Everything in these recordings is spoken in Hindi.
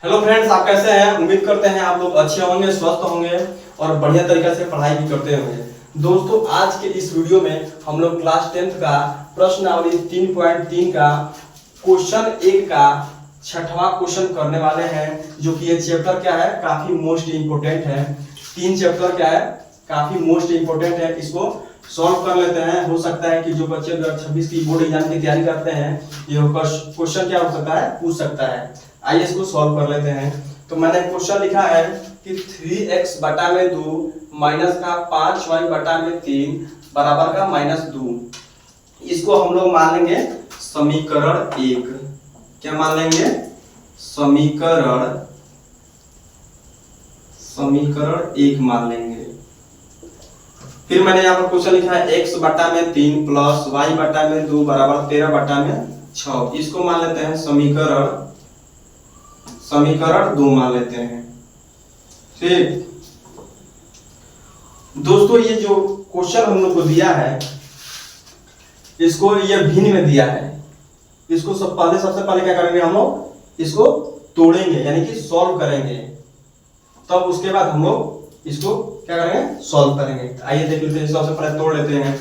हेलो फ्रेंड्स, आप कैसे हैं? उम्मीद करते हैं आप लोग अच्छे होंगे, स्वस्थ होंगे और बढ़िया तरीके से पढ़ाई भी करते होंगे। दोस्तों, आज के इस वीडियो में हम लोग क्लास 10th का प्रश्नावली 3.3 का क्वेश्चन 1 का छठवां क्वेश्चन करने वाले हैं, जो कि ये चैप्टर क्या है, काफी मोस्ट इंपोर्टेंट है। 3 चैप्टर क्या है, काफी मोस्ट इंपोर्टेंट है। इसको सॉल्व कर लेते हैं। हो सकता है कि जो बच्चे 2026 की बोर्ड एग्जाम की तैयारी करते हैं, ये क्वेश्चन क्या हो सकता है, पूछ सकता है। आइए इसको सॉल्व कर लेते हैं। तो मैंने क्वेश्चन लिखा है कि 3x बटा में 2 माइनस का 5y बटा में 3 बराबर का -2। इसको हम लोग मान लेंगे समीकरण 1। क्या मान लेंगे? समीकरण 1 मान लेंगे। फिर मैंने यहाँ पर क्वेश्चन लिखा है x बटा में 3 प्लस y बटा में 2 बराबर 13 बटा में 6। इसको मान लेते हैं समीकरण 2 मान लेते हैं। ठीक दोस्तों, ये जो क्वेश्चन हम लोग को दिया है, इसको ये भिन्न में दिया है। इसको सबसे पहले क्या करेंगे, हम लोग इसको तोड़ेंगे, यानी कि सॉल्व करेंगे। तब उसके बाद हम लोग इसको क्या करेंगे, सॉल्व करेंगे। आइए देख लेते हैं। सबसे पहले तोड़ लेते हैं।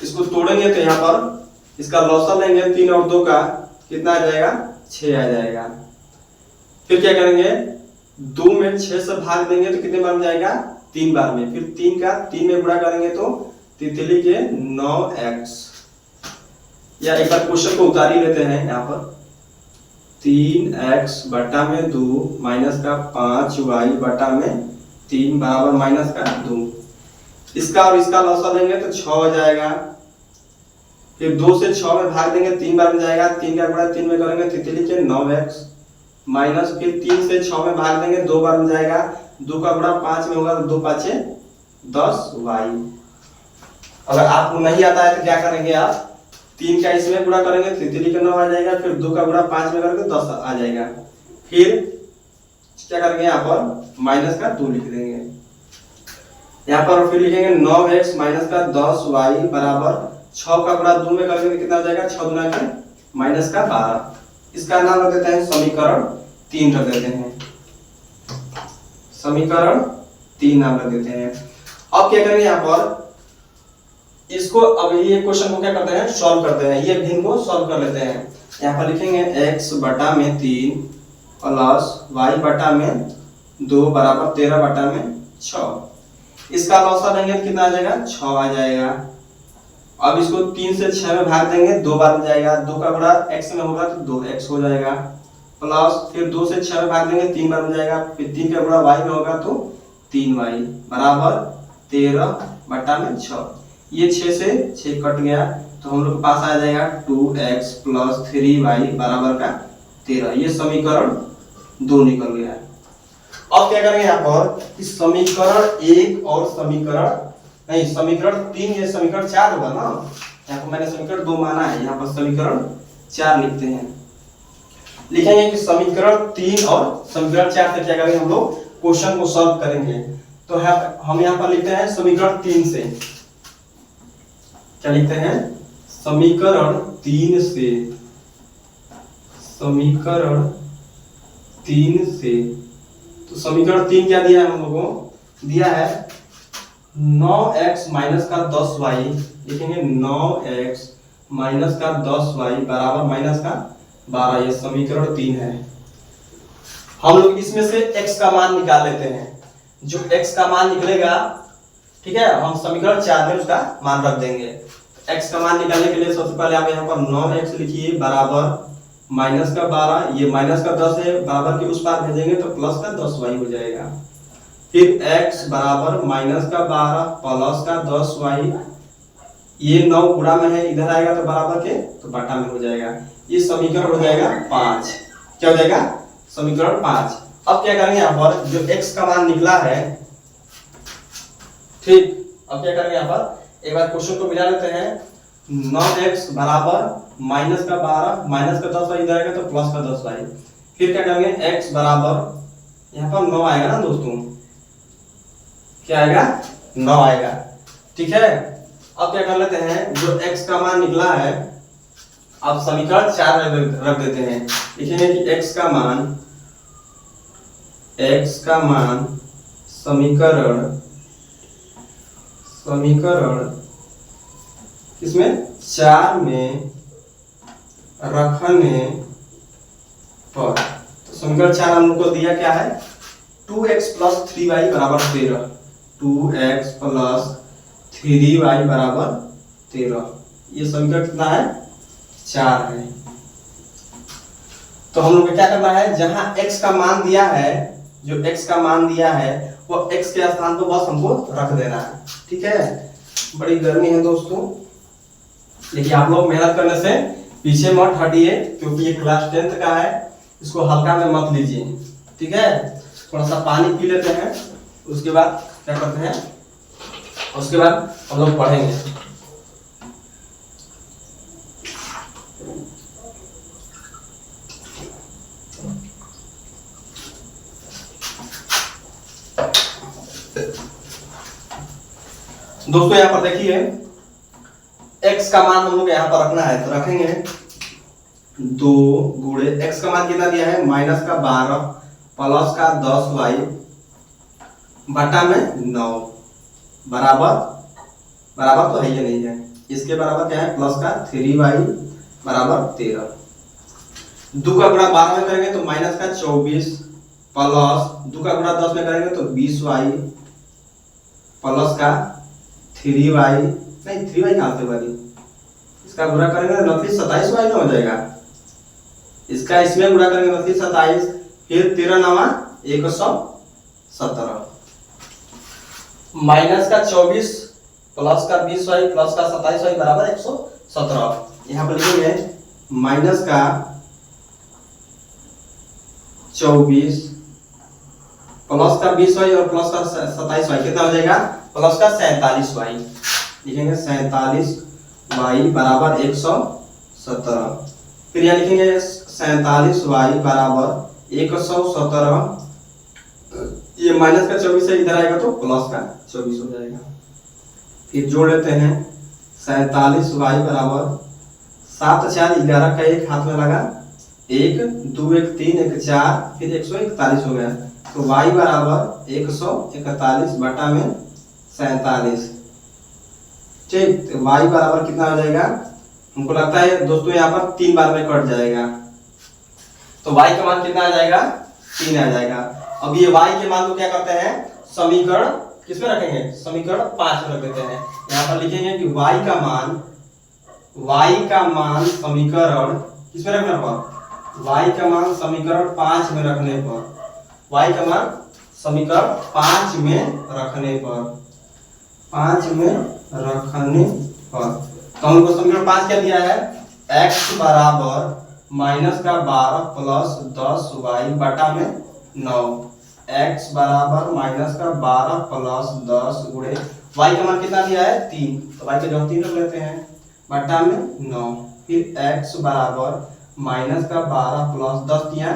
इसको तोड़ेंगे तो यहाँ पर इसका लॉसल लेंगे 3 और 2 का, कितना आ जाएगा, 6 आ जाएगा। फिर क्या करेंगे, 2 में 6 से भाग देंगे तो कितने बार में जाएगा, 3 बार में। फिर 3 का 3 में गुणा करेंगे तो तितली के 9x। या एक बार क्वेश्चन को उतार ही लेते हैं। यहाँ पर 3x बटा में 2 माइनस का 5y बटा में 3 बराबर माइनस का 2। इसका और इसका लॉसा लेंगे तो 6 हो जाएगा। फिर 2 से 6 में भाग देंगे, 3 बार में जाएगा। 3 का गुणा 3 में करेंगे, तितली के 9x माइनस। फिर 3 से 6 में भाग देंगे, 2 बार में जाएगा। 2 का गुणा 5 में होगा तो 2 5 10y। अगर आपको नहीं आता है तो क्या करेंगे, आप 3 का इसमें गुणा करेंगे, तितली का 9 आ जाएगा। फिर 2 का गुणा 5 में करेंगे 10 आ जाएगा। फिर क्या करेंगे, यहाँ पर माइनस का 2 लिख देंगे। यहाँ पर फिर लिखेंगे 9x माइनस का 10y बराबर 6 का गुणा 2 में करेंगे तो कितना हो जाएगा, 6 गुना के माइनस का 12। इसका नाम रख देते हैं समीकरण 3 रख देते हैं। समीकरण 3 नाम रख देते हैं। अब क्या करेंगे, यहाँ पर इसको, अब ये क्वेश्चन को क्या करते हैं, सॉल्व करते हैं। ये भिन्न को सॉल्व कर लेते हैं। यहाँ पर लिखेंगे x बटा में 3 प्लस y बटा में 2 बराबर 13 बटा में 6। इसका लॉसा लेंगे तो कितना आ जाएगा, 6 आ जाएगा। अब इसको 3 से 6 में भाग देंगे, 2 बार में जाएगा। 2 का गुणा x में होगा तो 2x हो जाएगा। प्लस फिर 2 से 6 में भाग देंगे, 3 बार में जाएगा। फिर 3 का गुणा y में होगा तो 3y बराबर 13 बटा में 6। ये 6 से 6 कट गया तो हम लोग के पास आ जाएगा 2x प्लस 3y बराबर का 13। ये समीकरण 2 निकल गया। अब क्या करेंगे, यहाँ पर इस समीकरण 1 और समीकरण 3, ये समीकरण 4 होगा ना। यहाँ पर मैंने समीकरण 2 माना है, यहाँ पर समीकरण 4 लिखते हैं। लिखेंगे कि समीकरण 3 और समीकरण 4 से क्या करेंगे, हम लोग क्वेश्चन को सॉल्व करेंगे। तो हम यहाँ पर लिखते हैं समीकरण 3 से। क्या लिखते हैं, समीकरण 3 से। समीकरण 3 से तो समीकरण 3 क्या दिया है, हम लोगों को दिया है 9x माइनस का 10y। लिखेंगे 9x माइनस का 10y बराबर माइनस का 12। ये समीकरण 3 है। हम लोग इसमें से x का मान निकाल लेते हैं। जो x का मान निकलेगा, ठीक है, हम समीकरण 4 में उसका मान रख देंगे। x का मान निकालने के लिए सबसे पहले आप यहाँ पर 9x लिखिए बराबर माइनस का 12। ये माइनस का 10 है, बराबर के उस पार भेजेंगे तो प्लस का 10y हो जाएगा। फिर x बराबर माइनस का 12 प्लस का 10y। ये 9 गुणा में है, इधर आएगा तो बराबर के तो बटा में हो जाएगा। ये समीकरण हो जाएगा 5। क्या हो जाएगा, समीकरण 5। अब क्या करेंगे, यहाँ पर जो x का मान निकला है, ठीक, अब क्या करेंगे, यहाँ पर एक बार क्वेश्चन को मिला लेते हैं। 9x बराबर माइनस का 12 माइनस का 10y, इधर आएगा तो प्लस का 10y। फिर क्या करेंगे, x बराबर यहाँ पर 9 आएगा ना दोस्तों, क्या आएगा, 9 आएगा। ठीक है, अब क्या कर लेते हैं, जो x का मान निकला है, अब समीकरण 4 रख देते हैं। लिखेंगे कि x का मान x का मान समीकरण इसमें 4 में रखने पर, तो समीकरण 4 हम लोग को दिया क्या है, 2x प्लस 3y बराबर 13, 2x प्लस 3y बराबर 13, ये समीकरण कितना है, 4 है। तो हम लोग को क्या करना है, जहां x का मान दिया है, जो x का मान दिया है वो x के स्थान पर बस हमको रख देना है, ठीक है। बड़ी गर्मी है दोस्तों, लेकिन आप लोग मेहनत करने से पीछे मत हटिए, क्योंकि ये क्लास 10th का है, इसको हल्का में मत लीजिए, ठीक है। थोड़ा सा पानी पी लेते हैं, उसके बाद क्या करते हैं, उसके बाद हम लोग पढ़ेंगे। दोस्तों यहाँ पर देखिए, x का मान हम लोग यहाँ पर रखना है, तो रखेंगे 2 गुणे x का मान कितना दिया है, -12 प्लस का 10y बटा में 9 बराबर तो है या नहीं है, इसके बराबर क्या है, प्लस का 3y बराबर 13। 2 का गुणा 12 में करेंगे तो माइनस का 24 प्लस 2 का गुणा 10 में करेंगे तो 20y प्लस का 3y, नहीं 3y कहां से बनी, इसका गुणा करेंगे तो 27y ना हो जाएगा, इसका इसमें गुणा करेंगे 27, फिर 13 9 117, माइनस का 24 प्लस का 20y प्लस का 27y बराबर 117। यहाँ पर लिखेंगे माइनस का 24 प्लस का 20y और प्लस का 27y कितना हो जाएगा, प्लस का 47y, लिखेंगे 47y बराबर 117। फिर यहाँ लिखेंगे 47y बराबर 117, ये माइनस का 24 से इधर आएगा तो प्लस का 24 हो जाएगा। फिर जोड़ लेते हैं 47y बराबर 7 4 11 का 1 हाथ में लगा, 1 2 1 3 1 4, फिर 141 हो गया, तो y बराबर 141 बटा में 47, ठीक। तो y बराबर कितना हो जाएगा, हमको लगता है दोस्तों यहाँ पर 3 बार में कट जाएगा, तो y का मान कितना आ जाएगा, 3 आ जाएगा। अब ये y के मान को क्या करते हैं, समीकरण किसमें रखेंगे, समीकरण 5 में रख देते हैं। यहाँ पर लिखेंगे कि y का मान समीकरण किसमें रखने पर, y का मान समीकरण 5 में रखने पर, y का मान समीकरण 5 में रखने पर, 5 में रखने पर, तो हमको समीकरण 5 क्या दिया है, x बराबर -12 प्लस 10y बटा में 9, x बराबर -12 प्लस 10 गुणे y का मान कितना दिया है, 3, तो y के जगह 3 रख लेते हैं, बटा में 9, फिर x बराबर -12 प्लस 10 दिया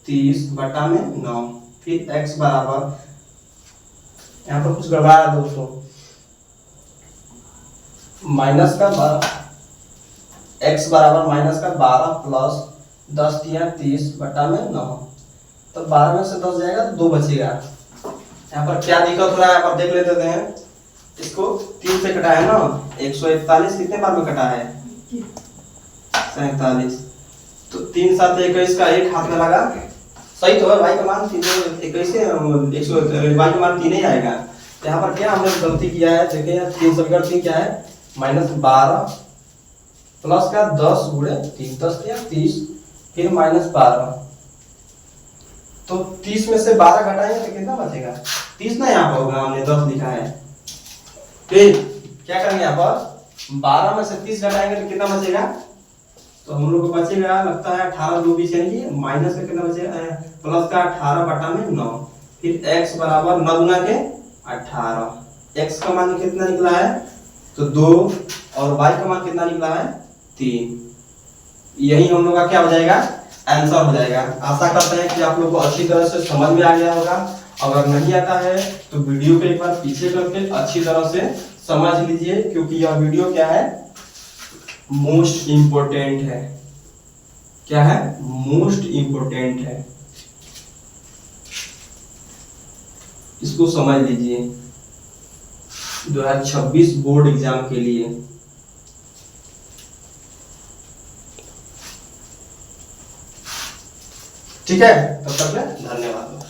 30 बटा में 9, फिर x बराबर, यहाँ पर कुछ गड़बड़ है दोस्तों, x बराबर -12 प्लस 10 दिया 30 बटा में 9, तो 12 में से 10 जाएगा तो 2 बचेगा। यहाँ पर क्या दिक्कत हो रहा है, यहाँ पर देख लेते हैं, इसको 3 से कटा है ना, 141 कितने बार में कटा है, 47, तो 3 7 21 का 1 हाथ में लगा, सही तो है, y का मान 21 y का मान 3 ही आएगा। तो यहाँ पर क्या हमने गलती किया है, देखिए 3 समीकरण 3 क्या है, -12 प्लस का 10 गुणे 3, 10 या 30, फिर -12, तो 30 में से 12 घटाएंगे तो कितना बचेगा, 30 ना यहाँ पर होगा, हमने 10 लिखा है। फिर क्या करेंगे, यहाँ पर 12 में से 30 घटाएंगे तो कितना बचेगा, तो हम लोग को बचेगा लगता है 18 2 बीच यानी कि माइनस का कितना बचेगा, प्लस का 18 बटा में 9, फिर x बराबर 9 गुना के 18, x का मान कितना निकला है, तो 2, और y का मान कितना निकला है, 3। यही हम लोग का क्या हो जाएगा, आंसर हो जाएगा। आशा करते हैं कि आप लोग को अच्छी तरह से समझ में आ गया होगा। अगर नहीं आता है तो वीडियो को एक बार पीछे करके अच्छी तरह से समझ लीजिए, क्योंकि यह वीडियो क्या है, मोस्ट इम्पोर्टेंट है। क्या है, मोस्ट इम्पोर्टेंट है। इसको समझ लीजिए 2026 बोर्ड एग्जाम के लिए। ठीक है, तब तक धन्यवाद।